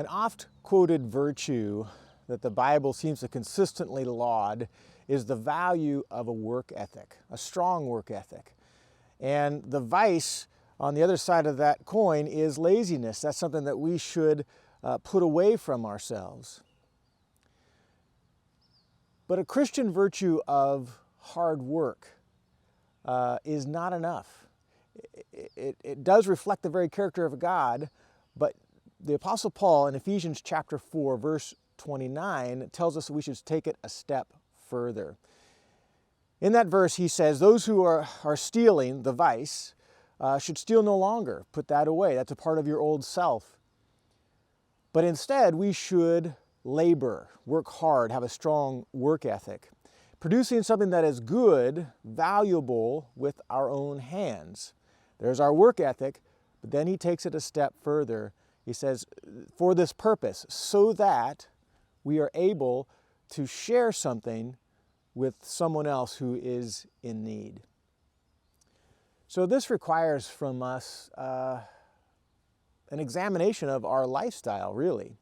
An oft-quoted virtue that the Bible seems to consistently laud is the value of a work ethic, a strong work ethic. And the vice on the other side of that coin is laziness. That's something that we should put away from ourselves. But a Christian virtue of hard work is not enough. It does reflect the very character of God, but the Apostle Paul in Ephesians chapter 4, verse 29 tells us that we should take it a step further. In that verse, he says, those who are stealing, the vice, should steal no longer. Put that away. That's a part of your old self. But instead, we should labor, work hard, have a strong work ethic, producing something that is good, valuable with our own hands. There's our work ethic, but then he takes it a step further. He says, for this purpose, so that we are able to share something with someone else who is in need. So this requires from us an examination of our lifestyle, really.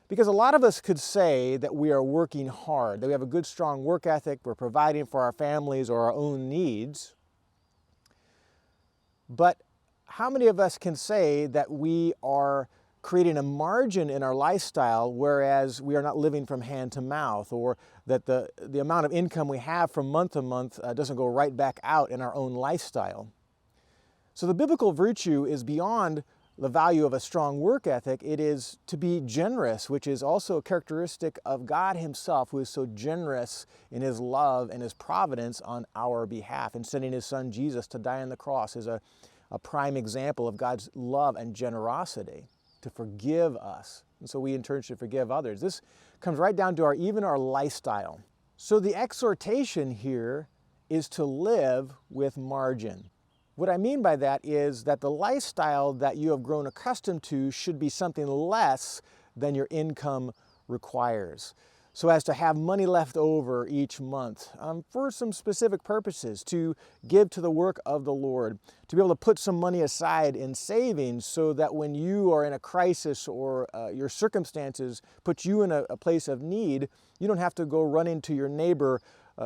Because a lot of us could say that we are working hard, that we have a good, strong work ethic, we're providing for our families or our own needs. But how many of us can say that we are creating a margin in our lifestyle, whereas we are not living from hand to mouth, or that the amount of income we have from month to month doesn't go right back out in our own lifestyle? So the biblical virtue is beyond the value of a strong work ethic. It is to be generous, which is also a characteristic of God himself, who is so generous in his love and his providence on our behalf. And sending his son Jesus to die on the cross is a prime example of God's love and generosity to forgive us. And so we in turn should forgive others. This comes right down to even our lifestyle. So the exhortation here is to live with margin. What I mean by that is that the lifestyle that you have grown accustomed to should be something less than your income requires, so as to have money left over each month for some specific purposes, to give to the work of the Lord, to be able to put some money aside in savings so that when you are in a crisis or your circumstances put you in a place of need, you don't have to go running to your neighbor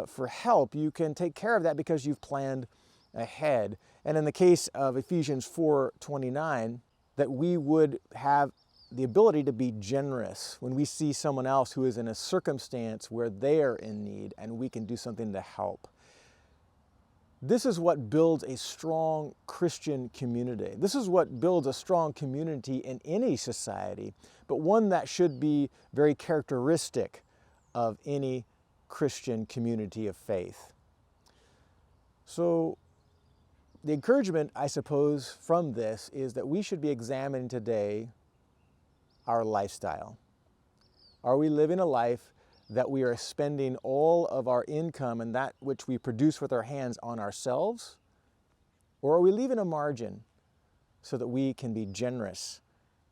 for help. You can take care of that because you've planned ahead. And in the case of Ephesians 4:29, that we would have the ability to be generous when we see someone else who is in a circumstance where they are in need and we can do something to help. This is what builds a strong Christian community. This is what builds a strong community in any society, but one that should be very characteristic of any Christian community of faith. So the encouragement, I suppose, from this is that we should be examining today our lifestyle. Are we living a life that we are spending all of our income and that which we produce with our hands on ourselves? Or are we leaving a margin so that we can be generous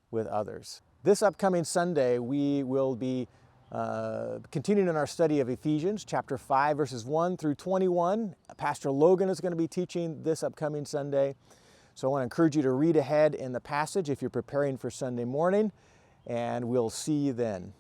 with others? This upcoming Sunday, we will be continuing in our study of Ephesians chapter 5, verses 1 through 21. Pastor Logan is going to be teaching this upcoming Sunday. So I want to encourage you to read ahead in the passage if you're preparing for Sunday morning, and we'll see you then.